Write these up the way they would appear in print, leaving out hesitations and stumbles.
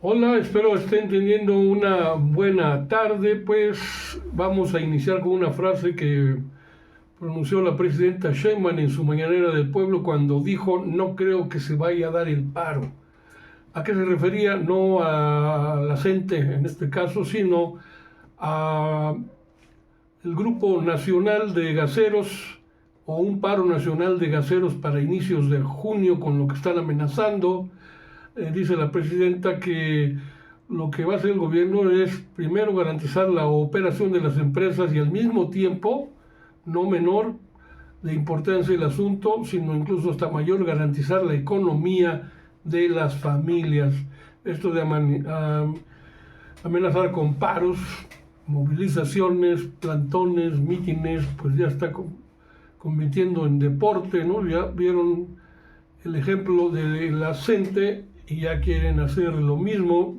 Hola, espero estén teniendo una buena tarde. Pues vamos a iniciar con una frase que pronunció la presidenta Sheinbaum en su mañanera del pueblo cuando dijo: no creo que se vaya a dar el paro. ¿A qué se refería? No a la gente en este caso, sino a el Grupo Nacional de Gaseros, o un paro nacional de gaseros para inicios de junio, con lo que están amenazando. Dice la presidenta que lo que va a hacer el gobierno es primero garantizar la operación de las empresas y al mismo tiempo, no menor de importancia el asunto, sino incluso hasta mayor, garantizar la economía de las familias. Esto de amenazar con paros, movilizaciones, plantones, mítines, pues ya está convirtiendo en deporte, ¿no? Ya vieron el ejemplo de la CENTE y ya quieren hacer lo mismo.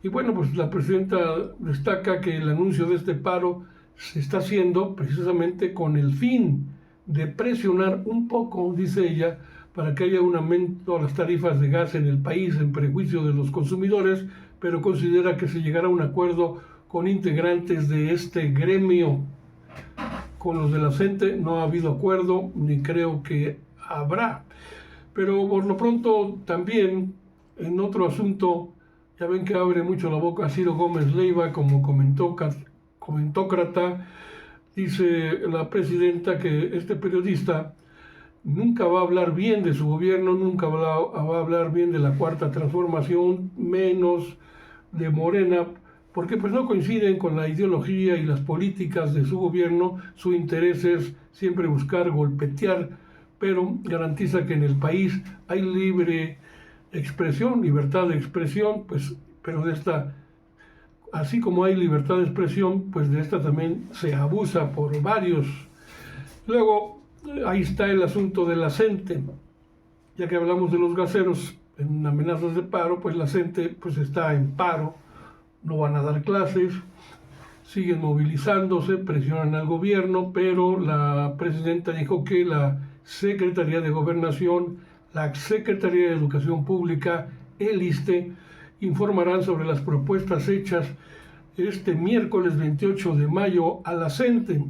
Y bueno, pues la presidenta destaca que el anuncio de este paro se está haciendo precisamente con el fin de presionar un poco, dice ella, para que haya un aumento a las tarifas de gas en el país en perjuicio de los consumidores, pero considera que se llegará a un acuerdo con integrantes de este gremio. Con los de la CENTE no ha habido acuerdo, ni creo que habrá. Pero por lo pronto también, en otro asunto, ya ven que abre mucho la boca Ciro Gómez Leiva como comentócrata. Dice la presidenta que este periodista nunca va a hablar bien de su gobierno, nunca va a hablar bien de la Cuarta Transformación, menos de Morena, porque pues no coinciden con la ideología y las políticas de su gobierno. Su interés es siempre buscar golpetear, pero garantiza que en el país hay libre expresión, libertad de expresión, pues, pero de esta, así como hay libertad de expresión, pues de esta también se abusa por varios. Luego, ahí está el asunto de la CENTE. Ya que hablamos de los gaseros en amenazas de paro, pues la CENTE pues está en paro, no van a dar clases, siguen movilizándose, presionan al gobierno, pero la presidenta dijo que la Secretaría de Gobernación, la Secretaría de Educación Pública, el ISSSTE, informarán sobre las propuestas hechas este miércoles 28 de mayo a la CENTE.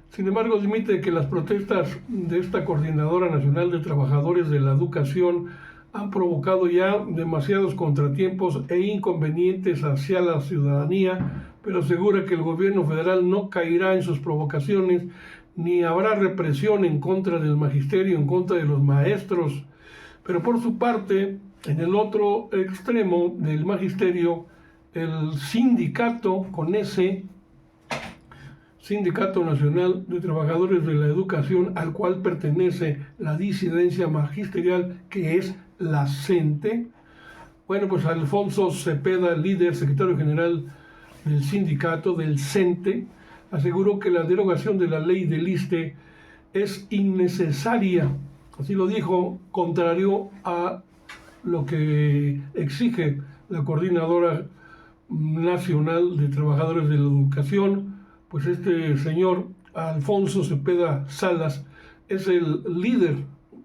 Sin embargo, admite que las protestas de esta Coordinadora Nacional de Trabajadores de la Educación han provocado ya demasiados contratiempos e inconvenientes hacia la ciudadanía, pero asegura que el gobierno federal no caerá en sus provocaciones, ni habrá represión en contra del magisterio, en contra de los maestros. Pero por su parte, en el otro extremo del magisterio, el sindicato con ese Sindicato Nacional de Trabajadores de la Educación, al cual pertenece la disidencia magisterial que es la CENTE. Bueno, pues Alfonso Cepeda, líder, secretario general del sindicato del CENTE, aseguró que la derogación de la ley del ISSSTE es innecesaria. Así lo dijo, contrario a lo que exige la Coordinadora Nacional de Trabajadores de la Educación. Pues este señor Alfonso Cepeda Salas es el líder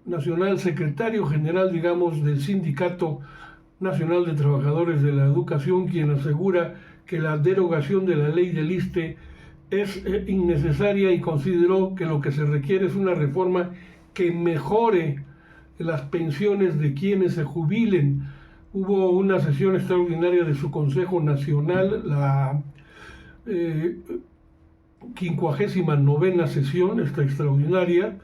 nacional, secretario general, digamos, del Sindicato Nacional de Trabajadores de la Educación, quien asegura que la derogación de la ley del ISSSTE es innecesaria y consideró que lo que se requiere es una reforma que mejore las pensiones de quienes se jubilen. Hubo una sesión extraordinaria de su Consejo Nacional, la 59ª sesión, esta extraordinaria,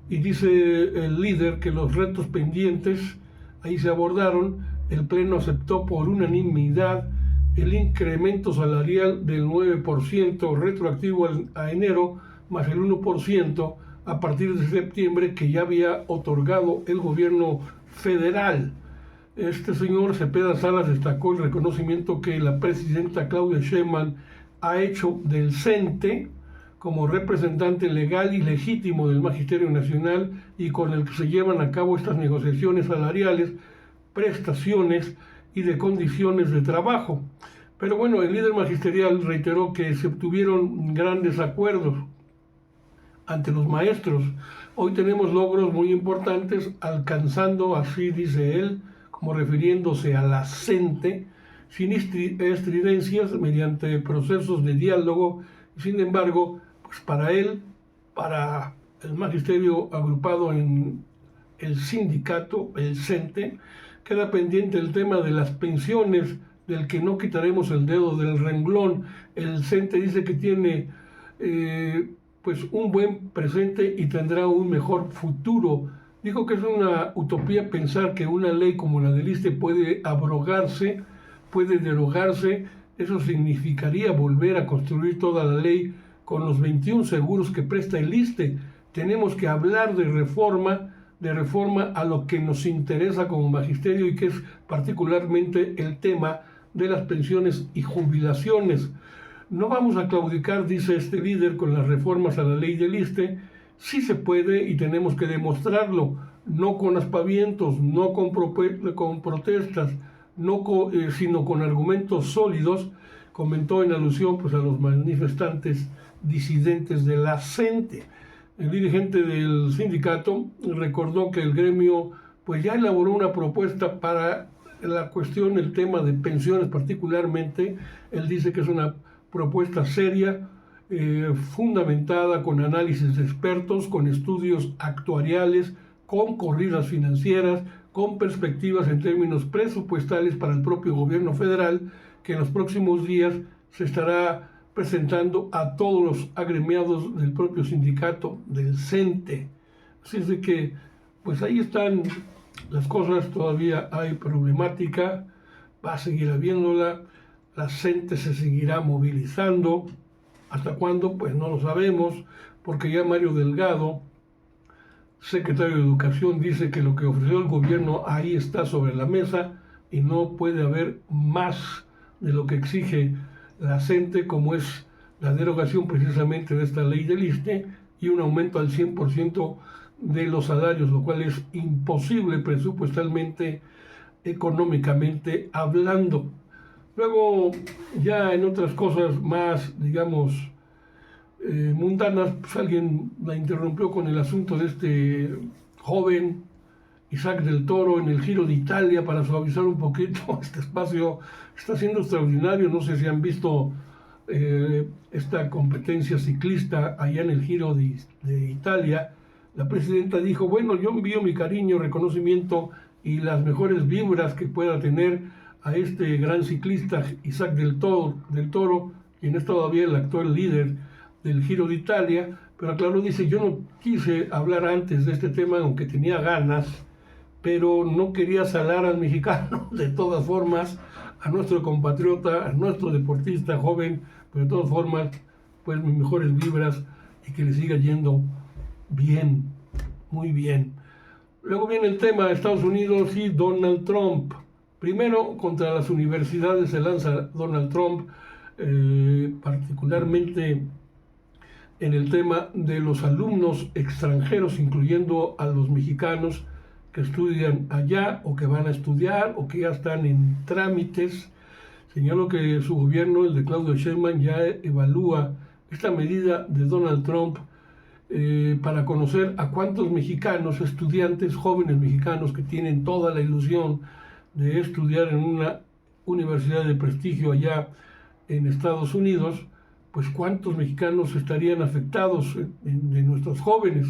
y dice el líder que los retos pendientes ahí se abordaron. El Pleno aceptó por unanimidad el incremento salarial del 9% retroactivo a enero, más el 1% a partir de septiembre, que ya había otorgado el gobierno federal. Este señor Cepeda Salas destacó el reconocimiento que la presidenta Claudia Sheinbaum ha hecho del CENTE como representante legal y legítimo del Magisterio Nacional y con el que se llevan a cabo estas negociaciones salariales, prestaciones y de condiciones de trabajo. Pero bueno, el líder magisterial reiteró que se obtuvieron grandes acuerdos ante los maestros. Hoy tenemos logros muy importantes, alcanzando, así dice él, como refiriéndose a la CENTE, sin estridencias, mediante procesos de diálogo. Sin embargo, pues para él, para el magisterio agrupado en el sindicato, el CENTE, queda pendiente el tema de las pensiones, del que no quitaremos el dedo del renglón. El CENTE dice que tiene pues un buen presente y tendrá un mejor futuro. Dijo que es una utopía pensar que una ley como la del ISSSTE puede abrogarse, puede derogarse. Eso significaría volver a construir toda la ley con los 21 seguros que presta el ISSSTE. Tenemos que hablar de reforma a lo que nos interesa como magisterio y que es particularmente el tema de las pensiones y jubilaciones. No vamos a claudicar, dice este líder, con las reformas a la ley del ISSSTE. Sí se puede y tenemos que demostrarlo, no con aspavientos, no con protestas, sino con argumentos sólidos, comentó en alusión pues, a los manifestantes disidentes de la CENTE. El dirigente del sindicato recordó que el gremio pues ya elaboró una propuesta para la cuestión, el tema de pensiones particularmente. Él dice que es una propuesta seria, fundamentada con análisis de expertos, con estudios actuariales, con corridas financieras, con perspectivas en términos presupuestales para el propio gobierno federal, que en los próximos días se estará presentando a todos los agremiados del propio sindicato, del CENTE. Así es de que, pues ahí están las cosas, todavía hay problemática, va a seguir habiéndola, la CENTE se seguirá movilizando. ¿Hasta cuándo? Pues no lo sabemos, porque ya Mario Delgado, secretario de Educación, dice que lo que ofreció el gobierno ahí está sobre la mesa y no puede haber más de lo que exige la CENTE, como es la derogación precisamente de esta ley del ISSSTE y un aumento al 100% de los salarios, lo cual es imposible presupuestalmente, económicamente hablando. Luego, ya en otras cosas más, digamos, mundanas, pues alguien la interrumpió con el asunto de este joven Isaac del Toro en el Giro de Italia para suavizar un poquito este espacio. Está siendo extraordinario. No sé si han visto esta competencia ciclista allá en el Giro de Italia. La presidenta dijo, bueno, yo envío mi cariño, reconocimiento y las mejores vibras que pueda tener a este gran ciclista Isaac del Toro, quien es todavía el actual líder del Giro de Italia, pero claro, dice, yo no quise hablar antes de este tema, aunque tenía ganas, pero no quería salar al mexicano. De todas formas, a nuestro compatriota, a nuestro deportista joven, pero de todas formas, pues mis mejores vibras y que le siga yendo bien, muy bien. Luego viene el tema de Estados Unidos y Donald Trump. Primero, contra las universidades se lanza Donald Trump, particularmente en el tema de los alumnos extranjeros, incluyendo a los mexicanos que estudian allá o que van a estudiar o que ya están en trámites. Señaló que su gobierno, el de Claudia Sheinbaum, ya evalúa esta medida de Donald Trump para conocer a cuántos mexicanos, estudiantes, jóvenes mexicanos que tienen toda la ilusión de estudiar en una universidad de prestigio allá en Estados Unidos, pues cuántos mexicanos estarían afectados de nuestros jóvenes.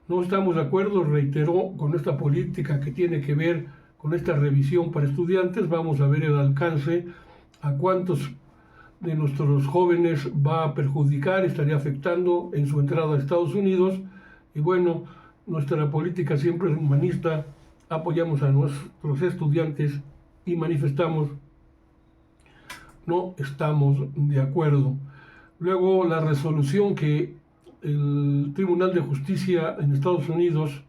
No estamos de acuerdo, reiteró, con esta política que tiene que ver con esta revisión para estudiantes. Vamos a ver el alcance, a cuántos de nuestros jóvenes va a perjudicar, estaría afectando en su entrada a Estados Unidos. Y bueno, nuestra política siempre es humanista, apoyamos a nuestros estudiantes y manifestamos, no estamos de acuerdo. Luego, la resolución que el Tribunal de Justicia en Estados Unidos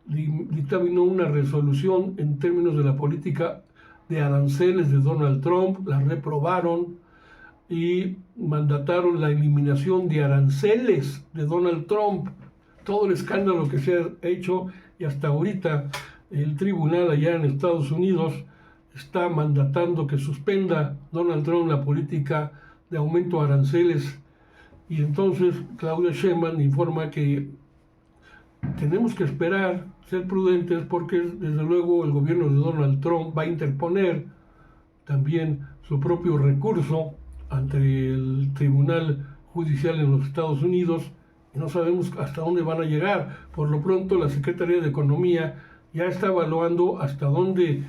dictaminó una resolución en términos de la política de aranceles de Donald Trump, la reprobaron y mandataron la eliminación de aranceles de Donald Trump. Todo el escándalo que se ha hecho, y hasta ahorita el tribunal allá en Estados Unidos está mandatando que suspenda Donald Trump la política de aumento de aranceles. Y entonces Claudia Sheinbaum informa que tenemos que esperar, ser prudentes, porque desde luego el gobierno de Donald Trump va a interponer también su propio recurso ante el Tribunal Judicial en los Estados Unidos y no sabemos hasta dónde van a llegar. Por lo pronto, la Secretaría de Economía ya está evaluando hasta dónde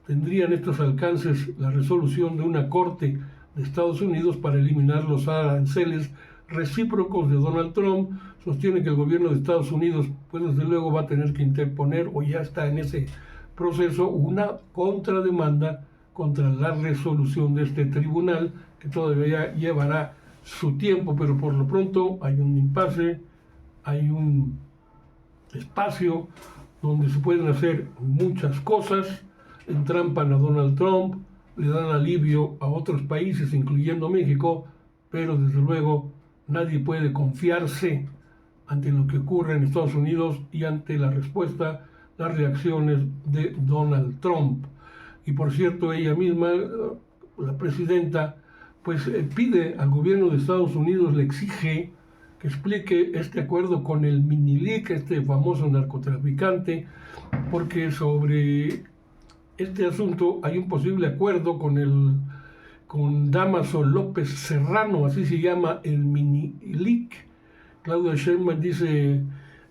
tendrían estos alcances la resolución de una corte de Estados Unidos para eliminar los aranceles recíprocos de Donald Trump. Sostiene que el gobierno de Estados Unidos, pues desde luego va a tener que interponer, o ya está en ese proceso, una contrademanda contra la resolución de este tribunal, que todavía llevará su tiempo, pero por lo pronto hay un impasse, hay un espacio donde se pueden hacer muchas cosas, entrampan a Donald Trump, le dan alivio a otros países, incluyendo México, pero desde luego nadie puede confiarse ante lo que ocurre en Estados Unidos y ante la respuesta, las reacciones de Donald Trump. Y por cierto, ella misma, la presidenta, pues pide al gobierno de Estados Unidos, le exige que explique este acuerdo con el Minilic, este famoso narcotraficante, porque sobre este asunto hay un posible acuerdo con Dámaso López Serrano, así se llama el Minilic. Claudia Sheinbaum dice,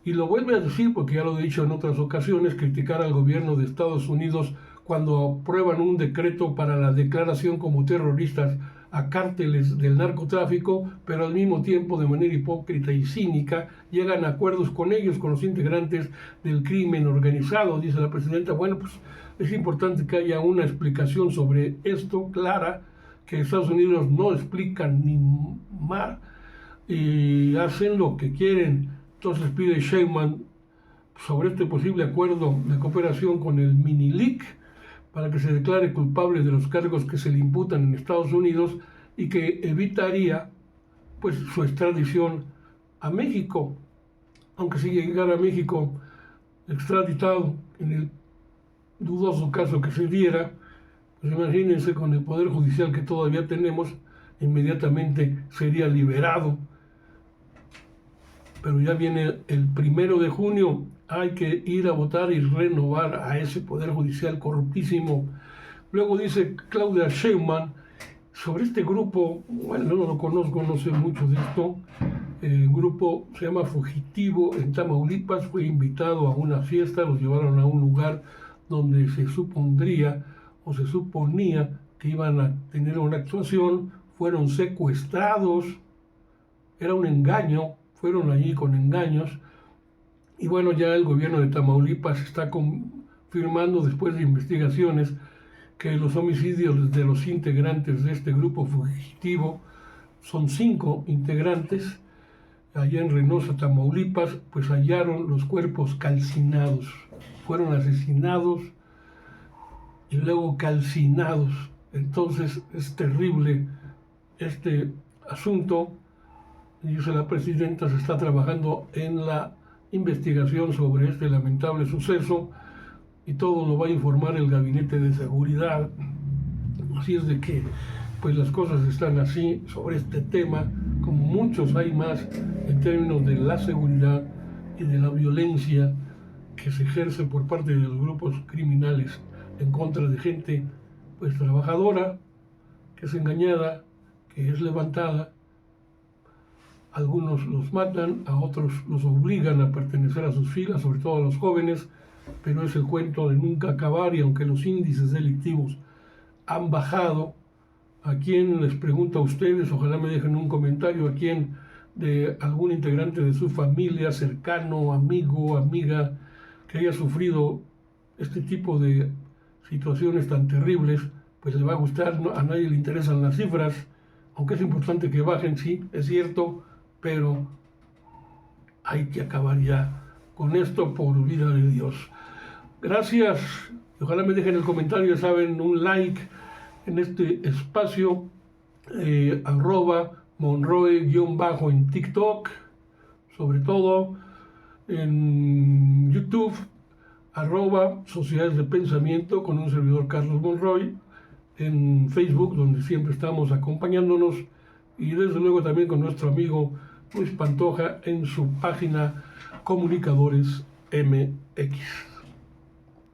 y lo vuelve a decir porque ya lo he dicho en otras ocasiones, criticar al gobierno de Estados Unidos cuando aprueban un decreto para la declaración como terroristas a cárteles del narcotráfico, pero al mismo tiempo de manera hipócrita y cínica llegan a acuerdos con ellos, con los integrantes del crimen organizado. Dice la presidenta, bueno, pues es importante que haya una explicación sobre esto clara, que Estados Unidos no explican ni más y hacen lo que quieren. Entonces pide Sheinbaum sobre este posible acuerdo de cooperación con el Minilic para que se declare culpable de los cargos que se le imputan en Estados Unidos y que evitaría pues su extradición a México. Aunque si llegara a México extraditado en el dudoso caso que se diera, pues imagínense, con el poder judicial que todavía tenemos, inmediatamente sería liberado. Pero ya viene el 1 de junio, hay que ir a votar y renovar a ese poder judicial corruptísimo. Luego dice Claudia Sheinbaum sobre este grupo, bueno, no lo conozco, no sé mucho de esto, el grupo se llama Fugitivo en Tamaulipas, fue invitado a una fiesta, los llevaron a un lugar donde se supondría o se suponía que iban a tener una actuación, fueron secuestrados, era un engaño, fueron allí con engaños, y bueno, ya el gobierno de Tamaulipas está confirmando después de investigaciones que los homicidios de los integrantes de este grupo fugitivo, son 5 integrantes, allá en Reynosa, Tamaulipas, pues hallaron los cuerpos calcinados, fueron asesinados y luego calcinados. Entonces es terrible este asunto. Dice la presidenta, se está trabajando en la investigación sobre este lamentable suceso y todo lo va a informar el Gabinete de Seguridad. Así es de que pues las cosas están así sobre este tema, como muchos hay más en términos de la seguridad y de la violencia que se ejerce por parte de los grupos criminales en contra de gente pues trabajadora, que es engañada, que es levantada. Algunos los matan, a otros los obligan a pertenecer a sus filas, sobre todo a los jóvenes, pero es el cuento de nunca acabar, y aunque los índices delictivos han bajado, ¿a quién les pregunto a ustedes? Ojalá me dejen un comentario, ¿a quién de algún integrante de su familia, cercano, amigo, amiga, que haya sufrido este tipo de situaciones tan terribles, pues le va a gustar? A nadie le interesan las cifras, aunque es importante que bajen, sí, es cierto, pero hay que acabar ya con esto por vida de Dios. Gracias, ojalá me dejen el comentario, saben, un like en este espacio, @Monroe_ en TikTok, sobre todo en YouTube, @Sociedades de Pensamiento con un servidor Carlos Monroy, en Facebook, donde siempre estamos acompañándonos, y desde luego también con nuestro amigo Luis Pantoja en su página Comunicadores MX.